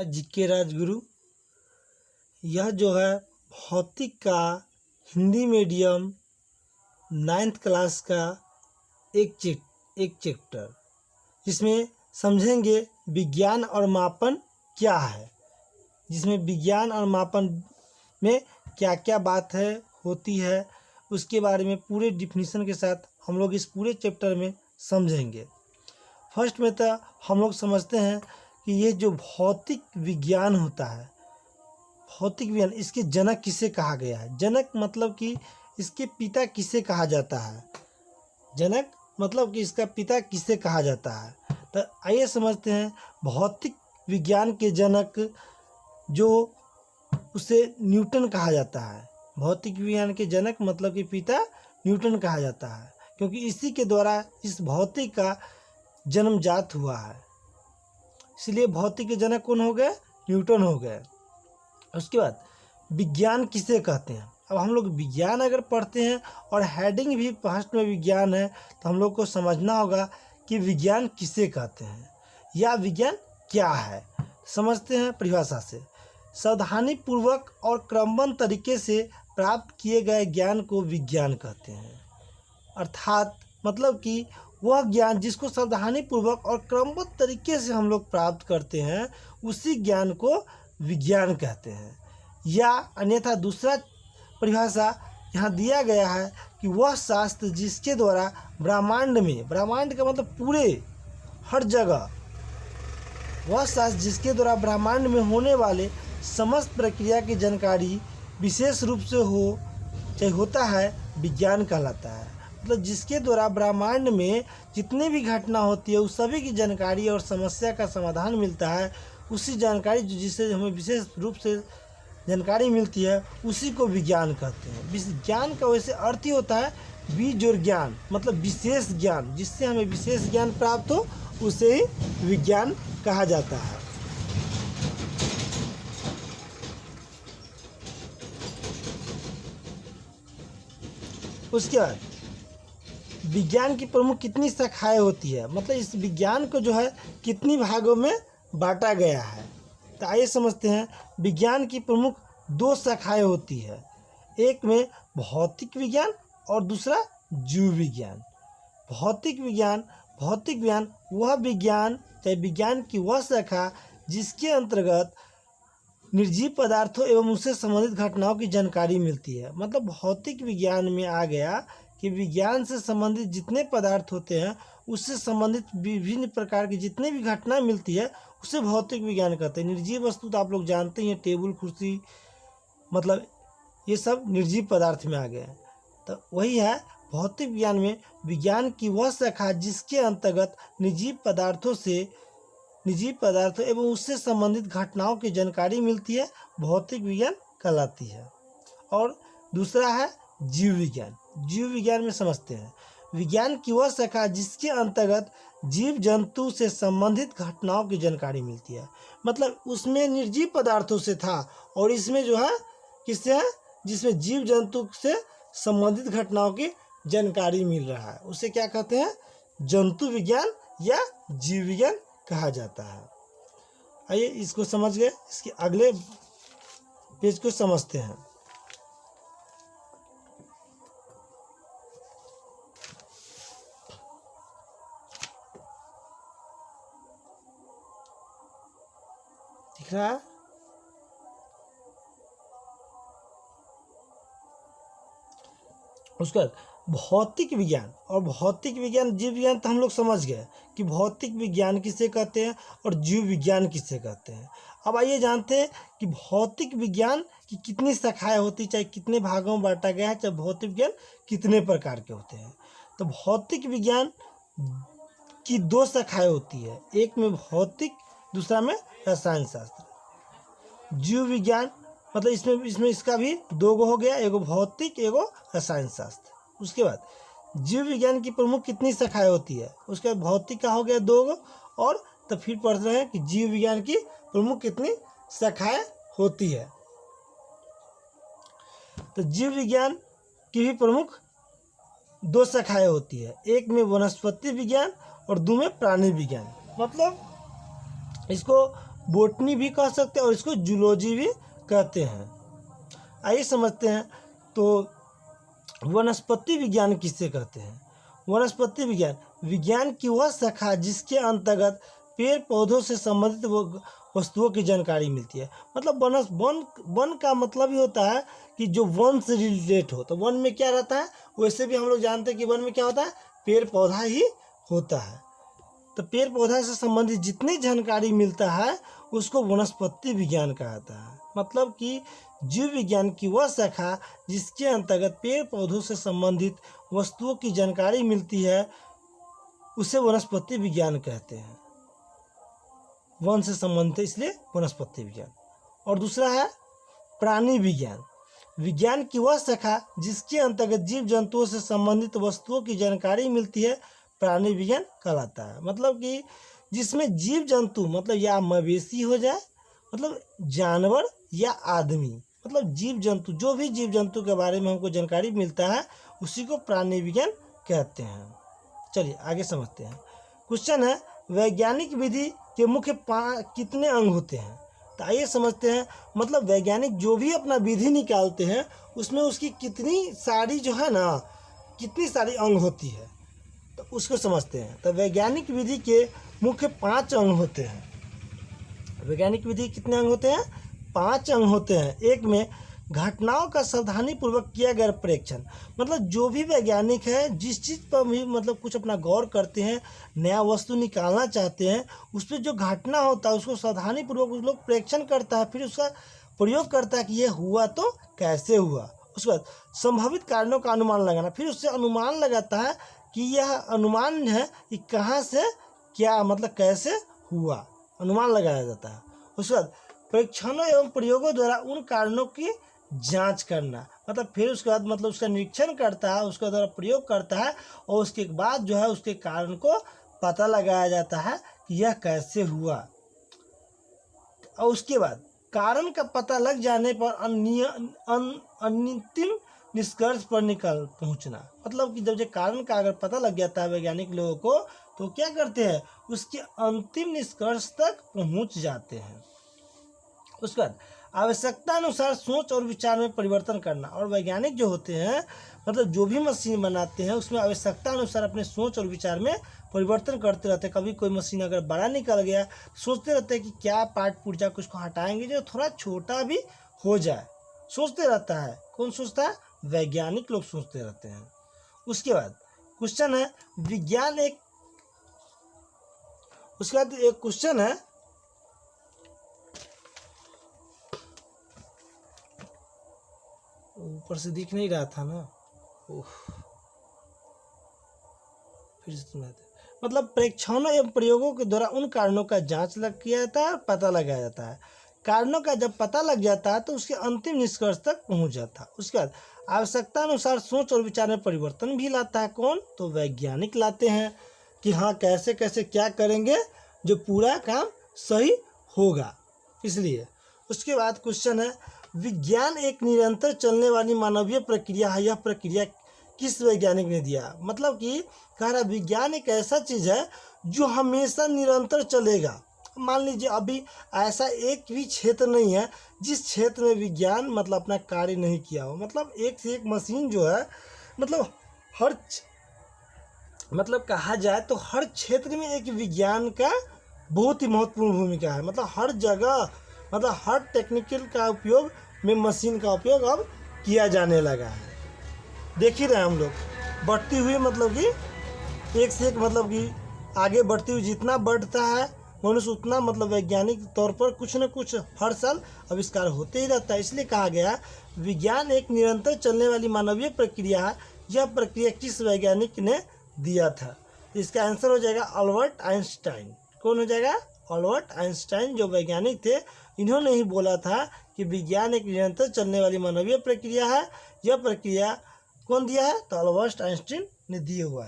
GK Rajguru. यह जो है भौतिक का हिंदी मीडियम 9th क्लास का एक चैप्टर, जिसमें समझेंगे विज्ञान और मापन क्या है, जिसमें विज्ञान और मापन में क्या क्या बात है होती है, उसके बारे में पूरे डिफिनीशन के साथ हम लोग इस पूरे चैप्टर में समझेंगे। फर्स्ट में तो हम लोग समझते हैं कि ये जो भौतिक विज्ञान होता है, भौतिक विज्ञान, इसके जनक किसे कहा गया है। जनक मतलब कि इसके पिता किसे कहा जाता है। जनक मतलब कि इसका पिता किसे कहा जाता है। तो आइए समझते हैं भौतिक विज्ञान के जनक जो उसे न्यूटन कहा जाता है। भौतिक विज्ञान के जनक मतलब कि पिता न्यूटन कहा जाता है, क्योंकि इसी के द्वारा इस भौतिक का जन्मजात हुआ है। इसलिए भौतिक के जनक कौन हो गए? न्यूटन हो गए। उसके बाद विज्ञान किसे कहते हैं। अब हम लोग विज्ञान अगर पढ़ते हैं और हेडिंग भी फर्स्ट में विज्ञान है, तो हम लोग को समझना होगा कि विज्ञान किसे कहते हैं या विज्ञान क्या है। समझते हैं परिभाषा से। सावधानी पूर्वक और क्रमबद्ध तरीके से प्राप्त किए गए ज्ञान को विज्ञान कहते हैं। अर्थात मतलब कि वह ज्ञान जिसको सावधानी पूर्वक और क्रमबद्ध तरीके से हम लोग प्राप्त करते हैं, उसी ज्ञान को विज्ञान कहते हैं। या अन्यथा दूसरा परिभाषा यहाँ दिया गया है कि वह शास्त्र जिसके द्वारा ब्रह्मांड में, ब्रह्मांड का मतलब पूरे हर जगह, वह शास्त्र जिसके द्वारा ब्रह्मांड में होने वाले समस्त प्रक्रिया की जानकारी विशेष रूप से हो चाहे होता है, विज्ञान कहलाता है। मतलब जिसके द्वारा ब्रह्मांड में जितनी भी घटना होती है उस सभी की जानकारी और समस्या का समाधान मिलता है, उसी जानकारी जिससे हमें विशेष रूप से जानकारी मिलती है, उसी को विज्ञान कहते हैं। विज्ञान का वैसे अर्थ ही होता है बीज और ज्ञान, मतलब विशेष ज्ञान, जिससे हमें विशेष ज्ञान प्राप्त हो उसे ही विज्ञान कहा जाता है। उसके बाद विज्ञान की प्रमुख कितनी शाखाएं होती है, मतलब इस विज्ञान को जो है कितनी भागों में बांटा गया है। तो आइए समझते हैं। विज्ञान की प्रमुख 2 शाखाएं होती है, एक में भौतिक विज्ञान और दूसरा जीव विज्ञान। भौतिक विज्ञान वह विज्ञान चाहे विज्ञान की वह शाखा जिसके अंतर्गत निर्जीव पदार्थों एवं उससे संबंधित घटनाओं की जानकारी मिलती है। मतलब भौतिक विज्ञान में आ गया कि विज्ञान से संबंधित जितने पदार्थ होते हैं, उससे संबंधित विभिन्न प्रकार की जितनी भी घटना मिलती है, उसे भौतिक विज्ञान कहते हैं। निर्जीव वस्तु तो आप लोग जानते ही हैं, टेबल कुर्सी, मतलब ये सब निर्जीव पदार्थ में आ गए हैं। तो वही है भौतिक विज्ञान में विज्ञान की वह शाखा जिसके अंतर्गत निर्जीव पदार्थों एवं उससे संबंधित घटनाओं की जानकारी मिलती है, भौतिक विज्ञान कहलाती है। और दूसरा है जीव विज्ञान। जीव विज्ञान में समझते हैं विज्ञान की वह शाखा जिसके अंतर्गत जीव जंतु से संबंधित घटनाओं की जानकारी मिलती है। मतलब उसमें निर्जीव पदार्थों से था और इसमें जो है किससे है, जिसमें जीव जंतु से संबंधित घटनाओं की जानकारी मिल रहा है, उसे क्या कहते हैं? जंतु विज्ञान या जीव विज्ञान कहा जाता है। आइए इसको समझ गए, इसके अगले पेज को समझते हैं। दिख रहा है? उसका भौतिक विज्ञान और भौतिक विज्ञान जीव विज्ञान तो हम लोग समझ गए कि भौतिक विज्ञान किसे कहते हैं और जीव विज्ञान किसे कहते हैं। अब आइए जानते हैं कि भौतिक विज्ञान की कितनी शाखाएं होती, चाहे कितने भागों में बांटा गया है, चाहे भौतिक विज्ञान कितने प्रकार के होते हैं। तो भौतिक विज्ञान की 2 शाखाएं होती है, एक में भौतिक, दूसरा में रसायन शास्त्र। जीव विज्ञान मतलब इसमें इसका भी 2 गो हो गया, एगो भौतिक एगो रसायन शास्त्र। उसके बाद जीव विज्ञान की प्रमुख कितनी शाखाएं होती है, उसके बाद भौतिक का हो गया 2 गो, और तो फिर पढ़ रहे हैं कि जीव विज्ञान की प्रमुख कितनी शाखाएं होती है। तो जीव विज्ञान की भी प्रमुख 2 शाखाएं होती है, एक में वनस्पति विज्ञान और 2 में प्राणी विज्ञान। मतलब इसको बोटनी भी कह सकते हैं और इसको जूलॉजी भी कहते हैं। आइए समझते हैं। तो वनस्पति विज्ञान किसे कहते हैं? वनस्पति विज्ञान विज्ञान की वह शाखा जिसके अंतर्गत पेड़ पौधों से संबंधित वस्तुओं की जानकारी मिलती है। मतलब वन का मतलब ही होता है कि जो वन से रिलेट हो। तो वन में क्या रहता है? वैसे भी हम लोग जानते हैं कि वन में क्या होता है? पेड़ पौधा ही होता है। तो पेड़ पौधा से संबंधित जितनी जानकारी मिलता है उसको वनस्पति विज्ञान कहता है। मतलब कि जीव विज्ञान की वह शाखा जिसके अंतर्गत पेड़ पौधों से संबंधित वस्तुओं की जानकारी मिलती है उसे वनस्पति विज्ञान कहते हैं। वन से संबंधित इसलिए वनस्पति विज्ञान। और दूसरा है प्राणी विज्ञान। विज्ञान की वह शाखा जिसके अंतर्गत जीव जंतुओं से संबंधित वस्तुओं की जानकारी मिलती है प्राणी विज्ञान कहलाता है। मतलब कि जिसमें जीव जंतु मतलब या मवेशी हो जाए, मतलब जानवर या आदमी, मतलब जीव जंतु, जो भी जीव जंतु के बारे में हमको जानकारी मिलता है उसी को प्राणी विज्ञान कहते हैं। चलिए आगे समझते हैं। क्वेश्चन है वैज्ञानिक विधि के मुख्य कितने अंग होते हैं? तो आइए समझते हैं। मतलब वैज्ञानिक जो भी अपना विधि निकालते हैं उसमें उसकी कितनी सारी जो है ना, कितनी सारी अंग होती है, तो उसको समझते हैं। तो वैज्ञानिक विधि के मुख्य 5 अंग होते हैं। वैज्ञानिक विधि कितने अंग होते हैं? 5 अंग होते हैं। एक में घटनाओं का सावधानीपूर्वक किया गया परीक्षण। मतलब जो भी वैज्ञानिक है जिस चीज़ पर भी मतलब कुछ अपना गौर करते हैं, नया वस्तु निकालना चाहते हैं, उस पर जो घटना होता है उसको सावधानीपूर्वक उस लोग परीक्षण करता है, फिर उसका प्रयोग करता है कि ये हुआ तो कैसे हुआ। उसके बाद संभावित कारणों का अनुमान लगाना, फिर उससे अनुमान लगाता है कि यह अनुमान है कि कहाँ से क्या मतलब कैसे हुआ, अनुमान लगाया जाता है। उसके बाद परीक्षणों एवं प्रयोगों द्वारा उन कारणों की जांच करना, मतलब फिर उसके बाद मतलब उसका निरीक्षण करता है, उसके द्वारा प्रयोग करता है और उसके बाद जो है उसके कारण को पता लगाया जाता है कि यह कैसे हुआ। और उसके बाद कारण का पता लग जाने पर अंतिम निष्कर्ष पर पहुंचना। मतलब कि जब ये कारण का अगर पता लग जाता है वैज्ञानिक लोगों को तो क्या करते हैं, उसके अंतिम निष्कर्ष तक पहुंच जाते हैं। उसके बाद आवश्यकता अनुसार सोच और विचार में परिवर्तन करना। और वैज्ञानिक जो होते हैं मतलब जो भी मशीन बनाते हैं उसमें आवश्यकता अनुसार अपने सोच और विचार में परिवर्तन करते रहते हैं। कभी कोई मशीन अगर बड़ा निकल गया सोचते रहते हैं कि क्या पार्ट पुर्जा को उसको हटाएंगे जो थोड़ा छोटा भी हो जाए, सोचते रहता है। कौन सोचता है? वैज्ञानिक लोग सोचते रहते हैं। उसके बाद क्वेश्चन है विज्ञान एक, उसके बाद एक क्वेश्चन है ऊपर से दिख नहीं रहा था ना, फिर से सुनाते। मतलब परीक्षणों एवं प्रयोगों के द्वारा उन कारणों का जांच किया जाता है, पता लगाया जाता है। कारणों का जब पता लग जाता है तो उसके अंतिम निष्कर्ष तक पहुंच जाता है। उसके बाद आवश्यकता अनुसार सोच और विचार में परिवर्तन भी लाता है। कौन? तो वैज्ञानिक लाते हैं कि हाँ कैसे कैसे क्या करेंगे जो पूरा काम सही होगा, इसलिए। उसके बाद क्वेश्चन है विज्ञान एक निरंतर चलने वाली मानवीय प्रक्रिया है, यह प्रक्रिया किस वैज्ञानिक ने दिया? मतलब कि कह रहा विज्ञान एक ऐसा चीज़ है जो हमेशा निरंतर चलेगा। मान लीजिए अभी ऐसा एक भी क्षेत्र नहीं है जिस क्षेत्र में विज्ञान मतलब अपना कार्य नहीं किया हो। मतलब एक से एक मशीन जो है मतलब मतलब कहा जाए तो हर क्षेत्र में एक विज्ञान का बहुत ही महत्वपूर्ण भूमिका है। मतलब हर जगह मतलब हर टेक्निकल का उपयोग में मशीन का उपयोग अब किया जाने लगा है। देख ही रहे हम लोग बढ़ती हुई मतलब कि एक से एक मतलब कि आगे बढ़ती हुई जितना बढ़ता है मनुष्य उतना मतलब वैज्ञानिक तौर पर कुछ न कुछ हर साल आविष्कार होते ही रहता है। इसलिए कहा गया विज्ञान एक निरंतर चलने वाली मानवीय प्रक्रिया है, यह प्रक्रिया किस वैज्ञानिक ने दिया था? इसका आंसर हो जाएगा अल्बर्ट आइंस्टाइन। कौन हो जाएगा? अल्बर्ट आइंस्टाइन जो वैज्ञानिक थे इन्होंने ही बोला था कि विज्ञान एक निरंतर चलने वाली मानवीय प्रक्रिया है। यह प्रक्रिया कौन दिया है? तो अल्बर्ट आइंस्टाइन ने दिया हुआ है।